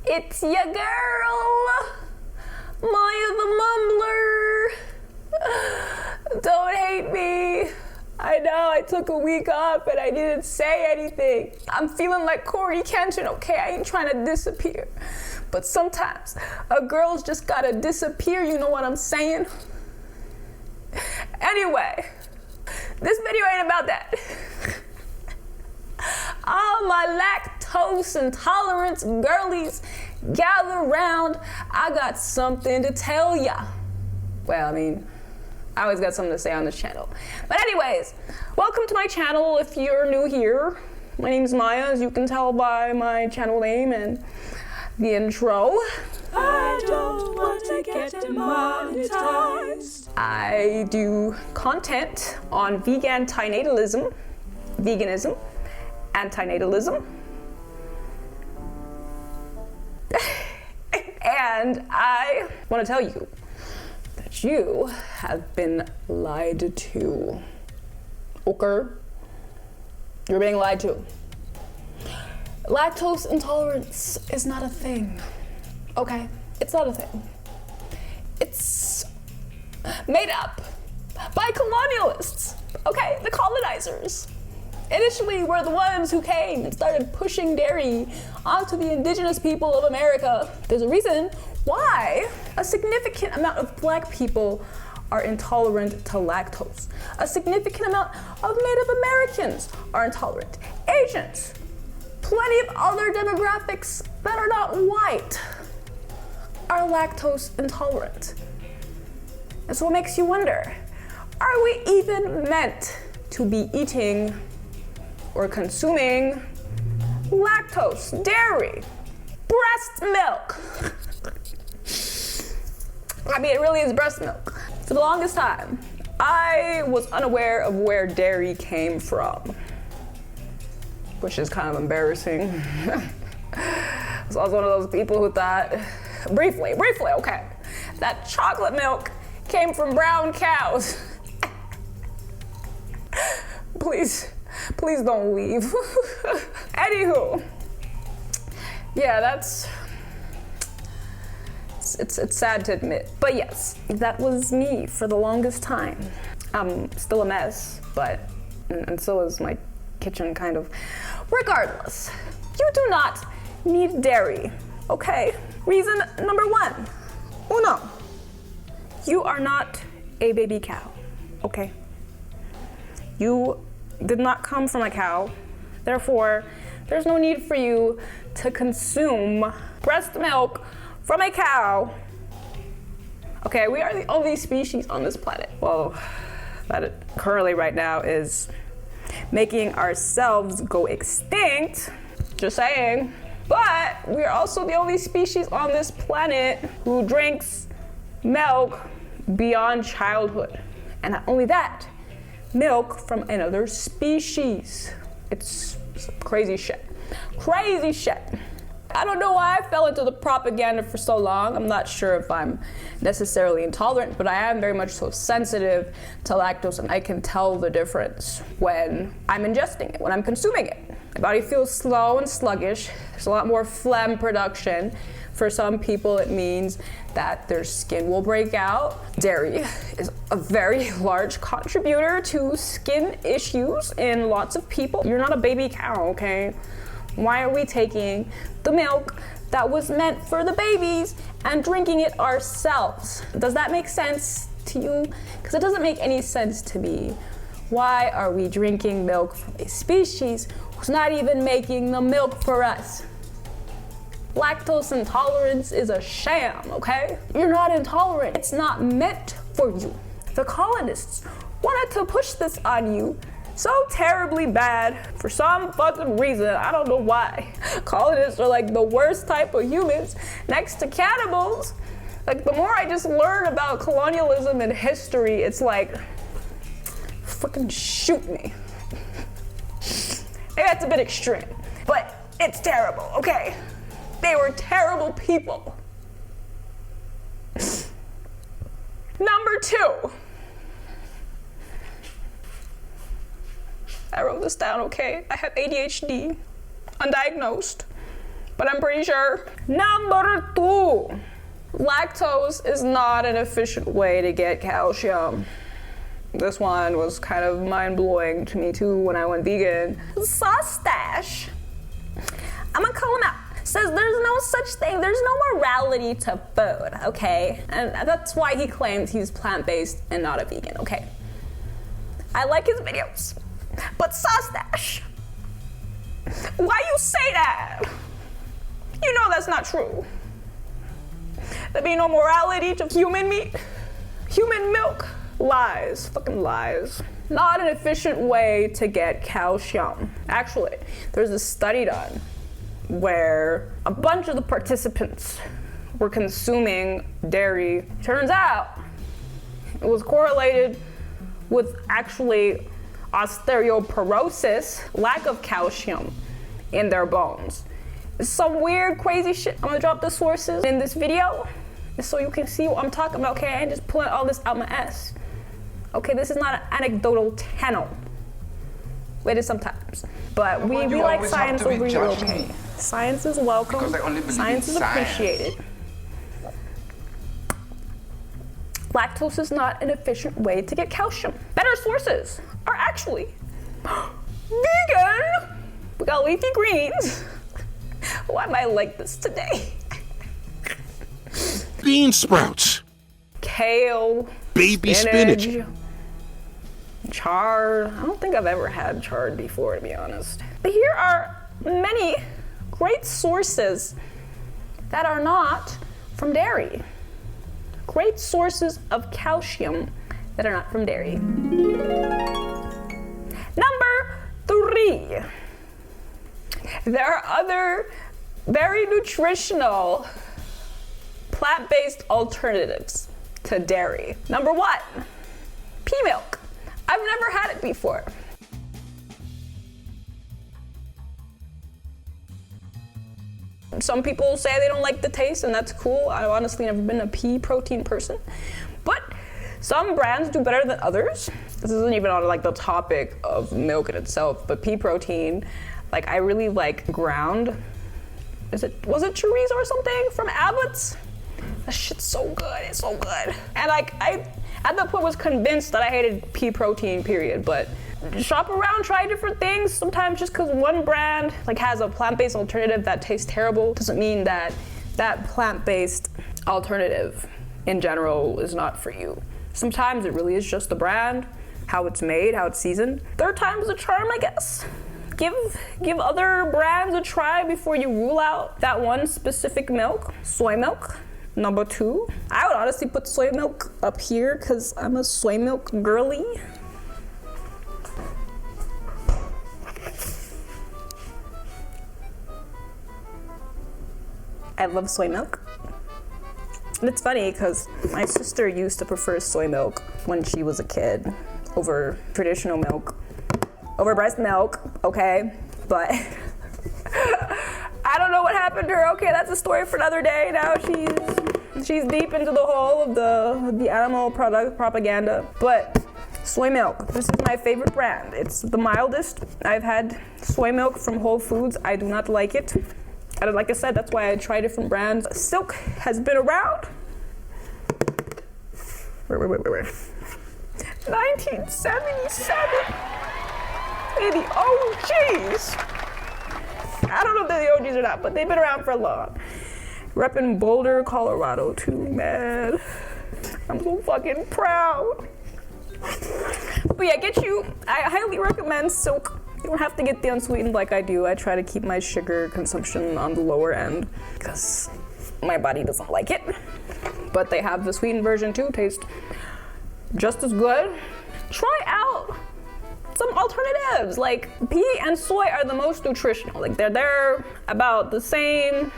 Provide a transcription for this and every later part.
It's your girl, Maya the Mumbler. Don't hate me. I know I took a week off and I didn't say anything. I'm feeling like Corey Kenshin, okay? I ain't trying to disappear. But sometimes a girl's just gotta disappear, you know what I'm saying? Anyway, this video ain't about that. All my lactose intolerance girlies, gather round. I got something to tell ya. Well, I mean, I always got something to say on this channel. But anyways, welcome to my channel if you're new here. My name's Maya, as you can tell by my channel name and the intro. I don't want to get demonetized. I do content on veganism, antinatalism, and I want to tell you that you have been lied to. Okay? You're being lied to. Lactose intolerance is not a thing. Okay? It's not a thing. It's made up by colonialists. Okay? The colonizers. Initially, we're the ones who came and started pushing dairy onto the indigenous people of America. There's a reason why a significant amount of Black people are intolerant to lactose. A significant amount of Native Americans are intolerant. Asians, plenty of other demographics that are not white are lactose intolerant. And so it makes you wonder, are we even meant to be eating or consuming lactose, dairy, breast milk? I mean, it really is breast milk. For the longest time, I was unaware of where dairy came from, which is kind of embarrassing. I was also one of those people who thought, briefly, okay, that chocolate milk came from brown cows. Please don't leave. Anywho, yeah, it's sad to admit, but yes, that was me for the longest time. I'm still a mess, and so is my kitchen, kind of. Regardless, you do not need dairy, okay? Reason number one, uno, you are not a baby cow, okay? You did not come from a cow, therefore, there's no need for you to consume breast milk from a cow. Okay, we are the only species on this planet, well, that it currently right now is making ourselves go extinct, just saying. But we are also the only species on this planet who drinks milk beyond childhood. And not only that, milk from another species. It's crazy shit. Crazy shit. I don't know why I fell into the propaganda for so long. I'm not sure if I'm necessarily intolerant, but I am very much so sensitive to lactose, and I can tell the difference when I'm ingesting it, when I'm consuming it. My body feels slow and sluggish. There's a lot more phlegm production. For some people, it means that their skin will break out. Dairy is a very large contributor to skin issues in lots of people. You're not a baby cow, okay? Why are we taking the milk that was meant for the babies and drinking it ourselves? Does that make sense to you? Because it doesn't make any sense to me. Why are we drinking milk from a species who's not even making the milk for us? Lactose intolerance is a sham, okay? You're not intolerant. It's not meant for you. The colonists wanted to push this on you so terribly bad for some fucking reason. I don't know why. Colonists are like the worst type of humans next to cannibals. Like, the more I just learn about colonialism and history, it's like, fucking shoot me. Maybe that's a bit extreme, but it's terrible, okay? They were terrible people. Number two. I wrote this down, okay? I have ADHD, undiagnosed. but I'm pretty sure. Number 2, lactose is not an efficient way to get calcium. This one was kind of mind-blowing to me too when I went vegan. Sauce Stash, I'm gonna call him out, says there's no such thing, there's no morality to food, okay? And that's why he claims he's plant-based and not a vegan, okay? I like his videos, but Sauce Stash, why you say that? You know that's not true. There be no morality to human meat, human milk. Lies, fucking lies. Not an efficient way to get calcium. Actually, there's a study done where a bunch of the participants were consuming dairy. Turns out it was correlated with actually osteoporosis, lack of calcium in their bones. It's some weird, crazy shit. I'm gonna drop the sources in this video so you can see what I'm talking about, okay? I ain't just pulling all this out my ass. Okay, this is not an anecdotal channel. It is sometimes. But we like science over here, okay? Science is welcome. Science is appreciated. Lactose is not an efficient way to get calcium. Better sources are actually vegan. We got leafy greens. Why am I like this today? Bean sprouts. Kale. Baby spinach. Chard. I don't think I've ever had chard before, to be honest. But here are many great sources that are not from dairy. Great sources of calcium that are not from dairy. Number 3. There are other very nutritional plant-based alternatives to dairy. Number 1, pea milk. I've never had it before. Some people say they don't like the taste, and that's cool. I've honestly never been a pea protein person. But some brands do better than others. This isn't even on like the topic of milk in itself, but pea protein, like I really like ground. Was it chorizo or something from Abbott's? That shit's so good, it's so good. And like I at that point was convinced that I hated pea protein, period. But shop around, try different things. Sometimes just because one brand like has a plant-based alternative that tastes terrible doesn't mean that that plant-based alternative in general is not for you. Sometimes it really is just the brand, how it's made, how it's seasoned. Third time's a charm, I guess. Give other brands a try before you rule out that one specific milk. Soy milk. Number 2, I would honestly put soy milk up here because I'm a soy milk girly. I love soy milk. And it's funny because my sister used to prefer soy milk when she was a kid over traditional milk, over breast milk, okay? But I don't know what happened to her. Okay, that's a story for another day. Now she's deep into the whole of the animal product propaganda. But soy milk, this is my favorite brand. It's the mildest. I've had soy milk from Whole Foods. I do not like it. And like I said, that's why I try different brands. Silk has been around. Wait. 1977. Maybe OGs. I don't know if they're the OGs or not, but they've been around for long. Reppin' Boulder, Colorado too, man. I'm so fucking proud. But yeah, I highly recommend Silk. You don't have to get the unsweetened like I do. I try to keep my sugar consumption on the lower end because my body doesn't like it. But they have the sweetened version too, tastes just as good. Try out some alternatives. Like pea and soy are the most nutritional. Like they're about the same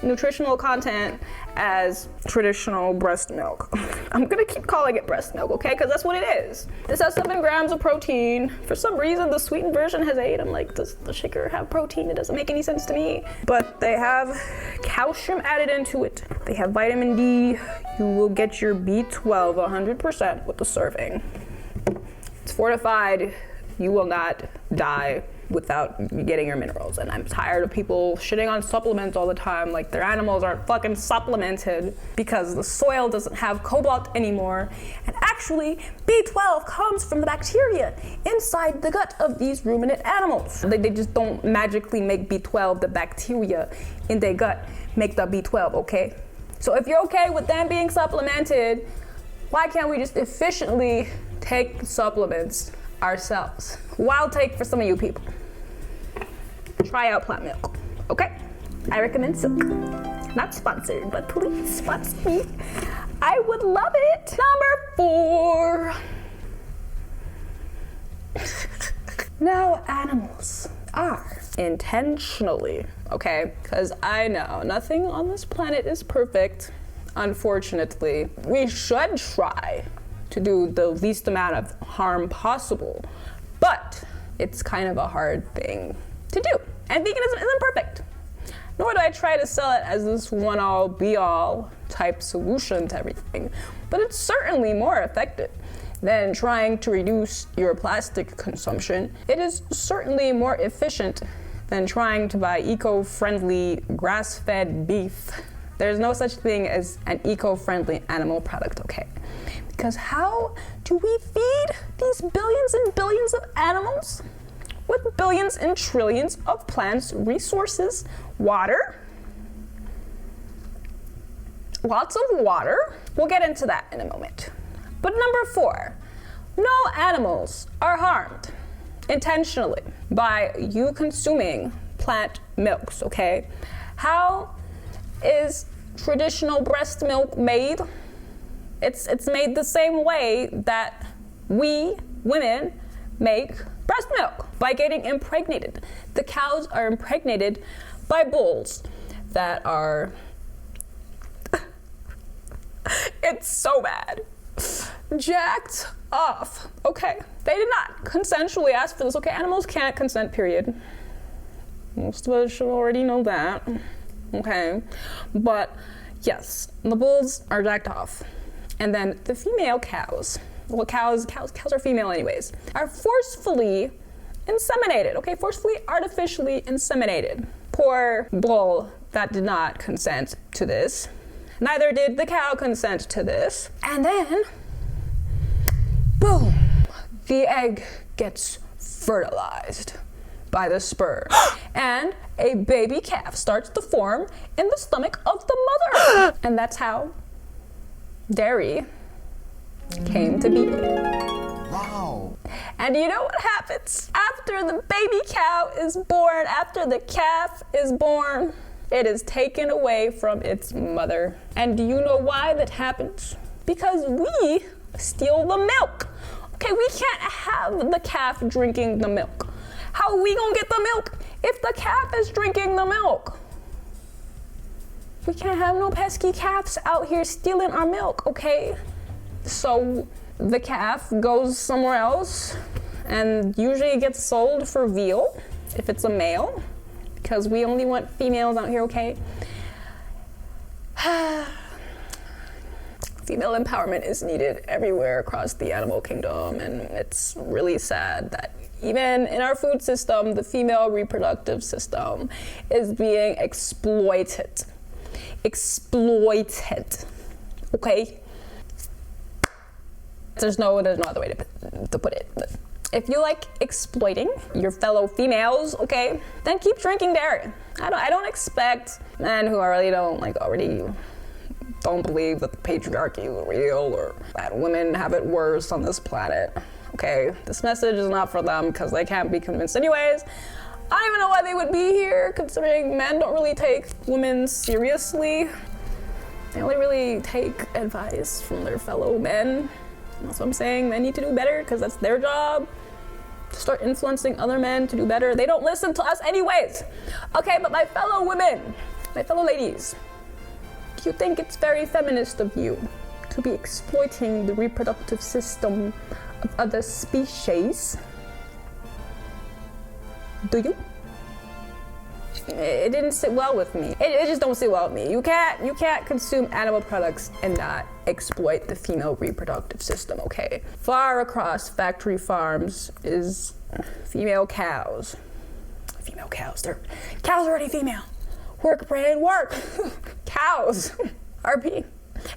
nutritional content as traditional breast milk. I'm gonna keep calling it breast milk, okay? Because that's what it is. This has 7 grams of protein. For some reason, the sweetened version has 8. I'm like, does the sugar have protein? It doesn't make any sense to me. But they have calcium added into it. They have vitamin D. You will get your B12 100% with the serving. It's fortified. You will not die without getting your minerals. And I'm tired of people shitting on supplements all the time, like their animals aren't fucking supplemented because the soil doesn't have cobalt anymore. And actually, B12 comes from the bacteria inside the gut of these ruminant animals. They just don't magically make B12. The bacteria in their gut make the B12, okay? So if you're okay with them being supplemented, why can't we just efficiently take supplements ourselves? Wild take for some of you people. Try out plant milk, okay? I recommend Silk. Not sponsored, but please sponsor me. I would love it. Number 4. Now, animals are intentionally, okay? Because I know nothing on this planet is perfect. Unfortunately, we should try to do the least amount of harm possible, but it's kind of a hard thing to do. And veganism isn't perfect, nor do I try to sell it as this one-all, be-all type solution to everything, but it's certainly more effective than trying to reduce your plastic consumption. It is certainly more efficient than trying to buy eco-friendly grass-fed beef. There's no such thing as an eco-friendly animal product, okay? Because how do we feed these billions and billions of animals with billions and trillions of plants, resources, water? Lots of water. We'll get into that in a moment. But number 4, no animals are harmed intentionally by you consuming plant milks, okay? How is traditional breast milk made? It's made the same way that we women make breast milk, by getting impregnated. The cows are impregnated by bulls that are it's so bad. Jacked off. Okay. They did not consensually ask for this. Okay, animals can't consent, period. Most of us should already know that. Okay. But yes, the bulls are jacked off. And then the female cows, well, cows are female anyways, are forcefully inseminated, okay? Forcefully, artificially inseminated. Poor bull that did not consent to this. Neither did the cow consent to this. And then, boom, the egg gets fertilized by the sperm. And a baby calf starts to form in the stomach of the mother. And that's how dairy came to be. Wow. And you know what happens? After the baby cow is born, after the calf is born, it is taken away from its mother. And do you know why that happens? Because we steal the milk. Okay, we can't have the calf drinking the milk. How are we gonna get the milk if the calf is drinking the milk? We can't have no pesky calves out here stealing our milk, okay? So the calf goes somewhere else and usually gets sold for veal if it's a male, because we only want females out here, okay? Female empowerment is needed everywhere across the animal kingdom, and it's really sad that even in our food system, the female reproductive system is being exploited. Okay? There's no other way to put it. But if you like exploiting your fellow females, okay, then keep drinking dairy. I don't expect men who already don't believe that the patriarchy is real or that women have it worse on this planet. Okay, this message is not for them because they can't be convinced anyways. I don't even know why they would be here, considering men don't really take women seriously. They only really take advice from their fellow men. That's what I'm saying. Men need to do better because that's their job, to start influencing other men to do better. They don't listen to us anyways. Okay, but my fellow women, my fellow ladies, do you think it's very feminist of you to be exploiting the reproductive system of other species? Do you? It didn't sit well with me. It just don't sit well with me. You can't consume animal products and not exploit the female reproductive system, okay? Far across factory farms is female cows female cows. Cows are already female. Work, Brad, work. Cows are being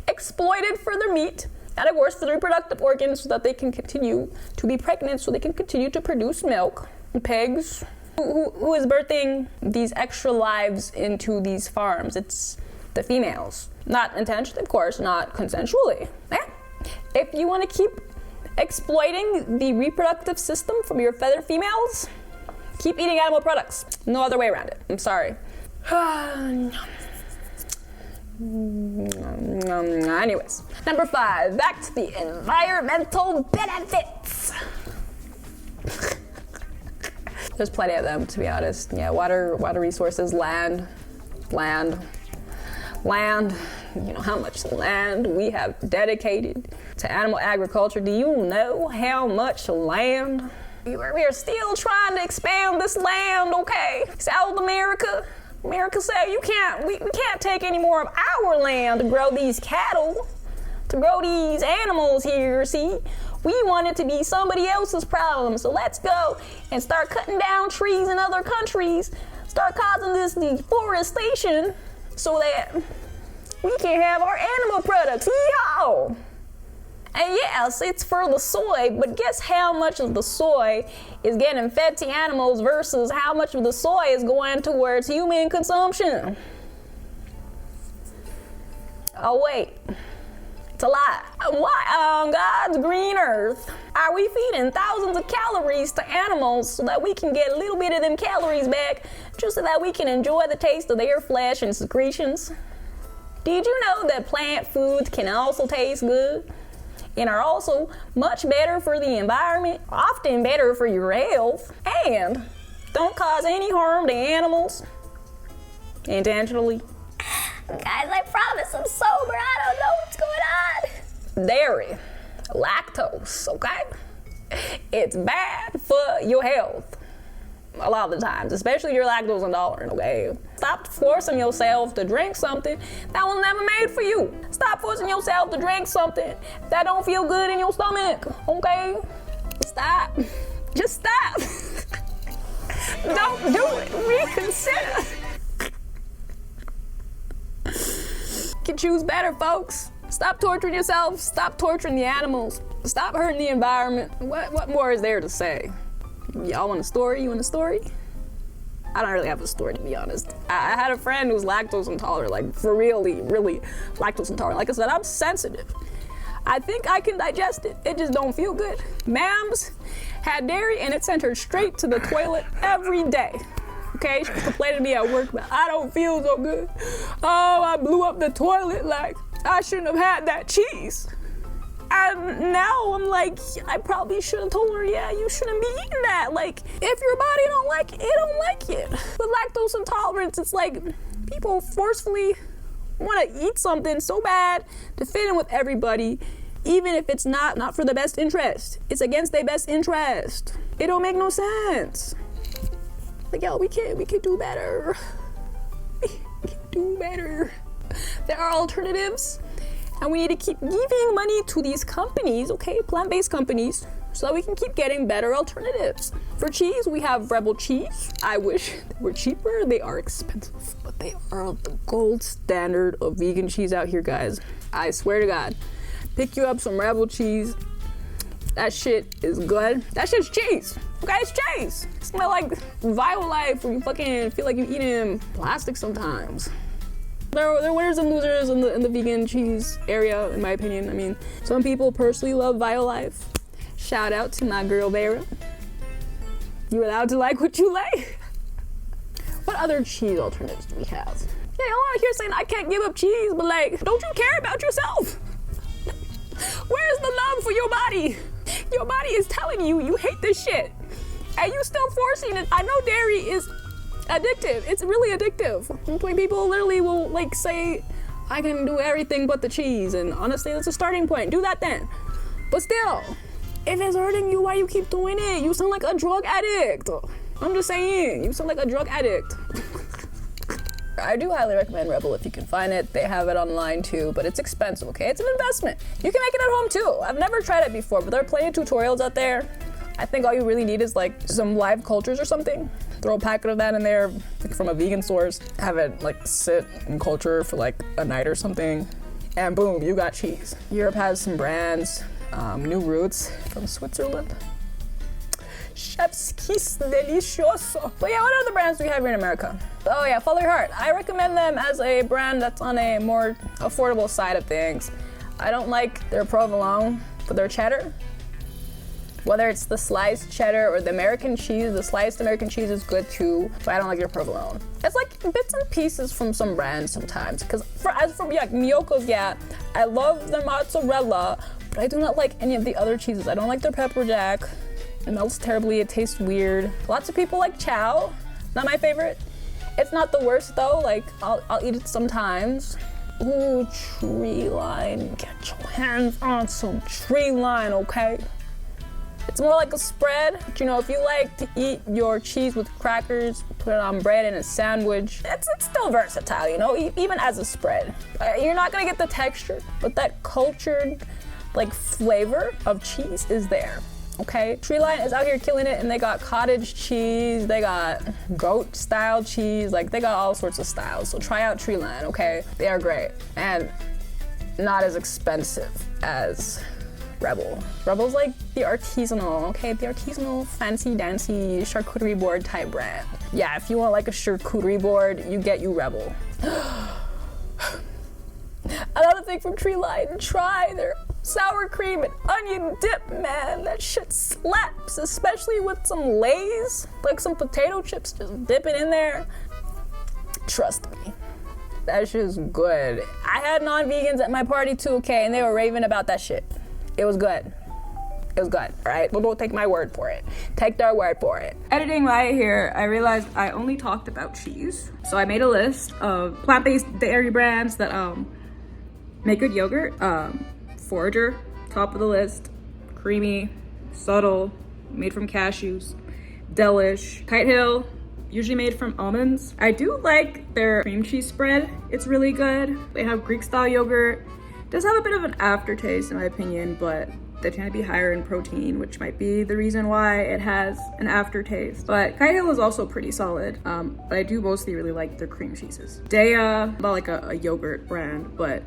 exploited for their meat and, of course, for their reproductive organs so that they can continue to be pregnant, so they can continue to produce milk. Pigs. Who is birthing these extra lives into these farms? It's the females. Not intentionally, of course, not consensually. Yeah. If you want to keep exploiting the reproductive system from your feathered females, keep eating animal products. No other way around it. I'm sorry. Anyways, number 5, back to the environmental benefits. There's plenty of them, to be honest. Yeah, water resources, land. You know how much land we have dedicated to animal agriculture. Do you know how much land? We are still trying to expand this land, okay? South America said we can't take any more of our land to grow these cattle, to grow these animals here, see? We want it to be somebody else's problem, so let's go and start cutting down trees in other countries, start causing this deforestation so that we can have our animal products. Yeehaw! And yes, it's for the soy, but guess how much of the soy is getting fed to animals versus how much of the soy is going towards human consumption? Oh wait, it's a lie. Why on God's green earth are we feeding thousands of calories to animals so that we can get a little bit of them calories back just so that we can enjoy the taste of their flesh and secretions? Did you know that plant foods can also taste good and are also much better for the environment, often better for your health, and don't cause any harm to animals intentionally? Guys, I promise I'm sober. I don't know what's going on. Dairy, lactose, okay? It's bad for your health. A lot of the times, especially if you're lactose intolerant, okay? Stop forcing yourself to drink something that was never made for you. Stop forcing yourself to drink something that don't feel good in your stomach, okay? Stop. Just stop. Don't do it. Reconsider. You can choose better, folks. Stop torturing yourself. Stop torturing the animals. Stop hurting the environment. What more is there to say? Y'all want a story? You want a story? I don't really have a story, to be honest. I had a friend who's lactose intolerant, like for really lactose intolerant. Like I said, I'm sensitive. I think I can digest it. It just don't feel good. Mams had dairy and it sent her straight to the toilet every day. Okay, she was complaining to me at work, but I don't feel so good. Oh, I blew up the toilet, like I shouldn't have had that cheese. And now I'm like, I probably should have told her, yeah, you shouldn't be eating that. Like, if your body don't like it, it don't like it. With lactose intolerance, it's like people forcefully want to eat something so bad to fit in with everybody, even if it's not for the best interest. It's against their best interest. It don't make no sense. Like, yo, we can do better. We can do better. There are alternatives. And we need to keep giving money to these companies, okay, plant-based companies, so that we can keep getting better alternatives. For cheese, we have Rebel cheese. I wish they were cheaper. They are expensive, but they are the gold standard of vegan cheese out here, guys. I swear to God. Pick you up some Rebel cheese. That shit is good. That shit's cheese. Okay, it's cheese. It smells like Violife, where you fucking feel like you're eating plastic sometimes. There are winners and losers in the vegan cheese area, in my opinion. I mean, some people personally love Violife. Shout out to my girl Vera. You're allowed to like what you like. What other cheese alternatives do we have? Yeah, a lot of here saying I can't give up cheese, but like, don't you care about yourself? Where's the love for your body? Your body is telling you you hate this shit, and you still forcing it. I know dairy is addictive. It's really addictive. People literally will like say, I can do everything but the cheese, and honestly, that's a starting point. Do that then. But still, if it's hurting you, why you keep doing it? You sound like a drug addict. I'm just saying, you sound like a drug addict. I do highly recommend Rebel if you can find it. They have it online too, but it's expensive, okay? It's an investment. You can make it at home too. I've never tried it before, but there are plenty of tutorials out there. I think all you really need is like some live cultures or something. throw a packet of that in there like from a vegan source, have it like sit and culture for like a night or something, and boom, you got cheese. Europe has some brands, New Roots from Switzerland. Chef's Kiss Delicioso. But yeah, what other brands do we have here in America? Oh yeah, Follow Your Heart. I recommend them as a brand that's on a more affordable side of things. I don't like their provolone, but their cheddar. Whether it's the sliced cheddar or the American cheese, the sliced American cheese is good too, but I don't like their provolone. It's like bits and pieces from some brands sometimes. Because as for Miyoko's, yeah, I love their mozzarella, but I do not like any of the other cheeses. I don't like their pepper jack. It melts terribly, it tastes weird. Lots of people like chow, not my favorite. It's not the worst though, like I'll eat it sometimes. Ooh, tree line, get your hands on some tree line, okay? It's more like a spread, but you know, if you like to eat your cheese with crackers, put it on bread in a sandwich, it's still versatile, you know, even as a spread. You're not gonna get the texture, but that cultured like flavor of cheese is there. Okay, Treeline is out here killing it, and they got cottage cheese, they got goat style cheese, like they got all sorts of styles. So try out Treeline, okay? They are great and not as expensive as Rebel. Rebel's like the artisanal, okay? The artisanal fancy dancy charcuterie board type brand. Yeah, if you want like a charcuterie board, you get you Rebel. Another thing from Treeline, try their sour cream and onion dip, man. That shit slaps, especially with some Lay's, like some potato chips, just dip it in there. Trust me, that shit is good. I had non-vegans at my party too, okay, and they were raving about that shit. It was good. It was good, all right? But don't take my word for it. Take their word for it. Editing right here, I realized I only talked about cheese. So I made a list of plant-based dairy brands that make good yogurt. Forager, top of the list. Creamy, subtle, made from cashews. Delish, Kite Hill, usually made from almonds. I do like their cream cheese spread. It's really good. They have Greek style yogurt. It does have a bit of an aftertaste in my opinion, but they tend to be higher in protein, which might be the reason why it has an aftertaste. But Kite Hill is also pretty solid, but I do mostly really like their cream cheeses. Dea, not like a yogurt brand, but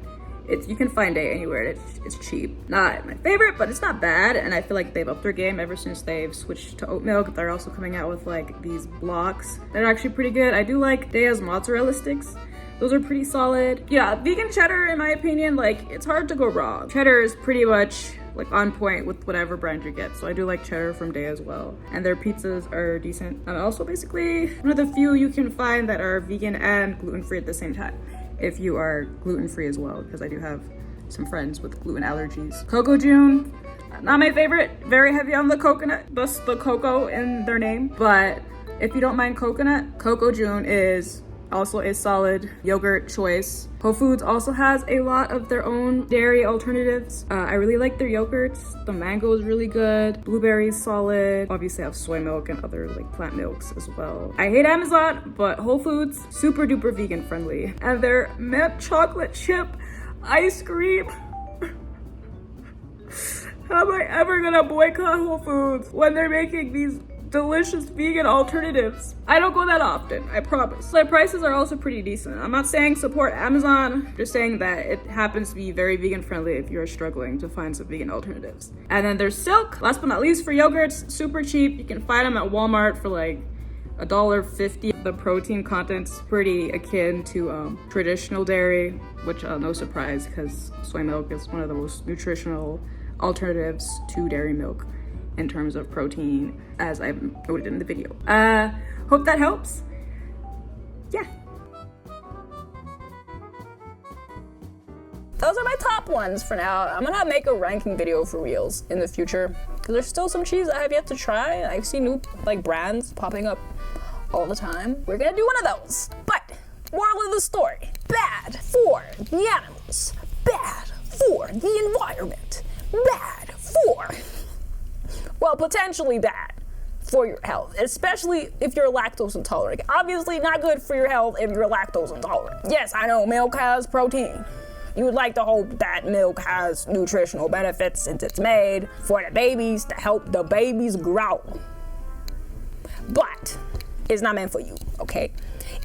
you can find Dea anywhere. It's cheap. Not my favorite, but it's not bad, and I feel like they've upped their game ever since they've switched to oat milk. They're also coming out with like these blocks that are actually pretty good. I do like Dea's mozzarella sticks. Those are pretty solid. Yeah, vegan cheddar, in my opinion, like it's hard to go wrong. Cheddar is pretty much like on point with whatever brand you get. So I do like cheddar from Dea as well. And their pizzas are decent. And also basically one of the few you can find that are vegan and gluten-free at the same time, if you are gluten-free as well, because I do have some friends with gluten allergies. Coco June, not my favorite, very heavy on the coconut, thus the cocoa in their name. But if you don't mind coconut, Coco June is also a solid yogurt choice. Whole Foods also has a lot of their own dairy alternatives. I really like their yogurts. The mango is really good. Blueberries solid. Obviously I have soy milk and other like plant milks as well. I hate Amazon, but Whole Foods, super duper vegan friendly. And their mint chocolate chip ice cream. How am I ever gonna boycott Whole Foods when they're making these delicious vegan alternatives? I don't go that often, I promise. Their prices are also pretty decent. I'm not saying support Amazon, I'm just saying that it happens to be very vegan friendly if you're struggling to find some vegan alternatives. And then there's Silk, last but not least for yogurts, super cheap. You can find them at Walmart for like $1.50. The protein content's pretty akin to traditional dairy, which no surprise because soy milk is one of the most nutritional alternatives to dairy milk in terms of protein, as I've noted in the video. Hope that helps. Yeah. Those are my top ones for now. I'm gonna make a ranking video for reals in the future, because there's still some cheese I have yet to try. I see new like brands popping up all the time. We're gonna do one of those. But moral of the story, bad for the animals, bad for the environment, bad for, well, potentially bad for your health, especially if you're lactose intolerant. Obviously not good for your health if you're lactose intolerant. Yes, I know milk has protein. You would like to hope that milk has nutritional benefits since it's made for the babies to help the babies grow. But It's not meant for you, okay?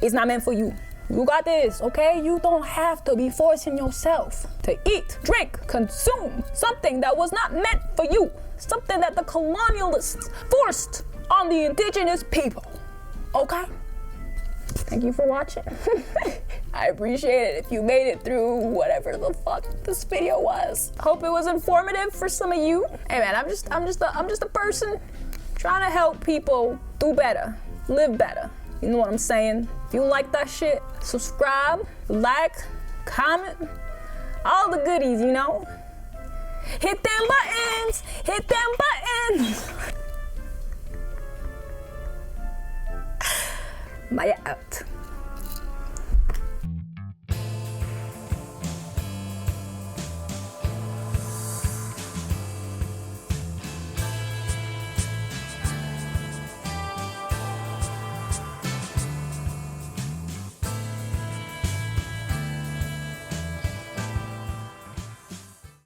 It's not meant for you. You got this, okay? You don't have to be forcing yourself to eat, drink, consume something that was not meant for you. Something that the colonialists forced on the indigenous people, okay? Thank you for watching. I appreciate it if you made it through whatever the fuck this video was. Hope it was informative for some of you. Hey man, I'm just a person trying to help people do better, live better. You know what I'm saying? If you like that shit, subscribe, like, comment, all the goodies, you know? Hit them buttons! Hit them buttons! Maya out.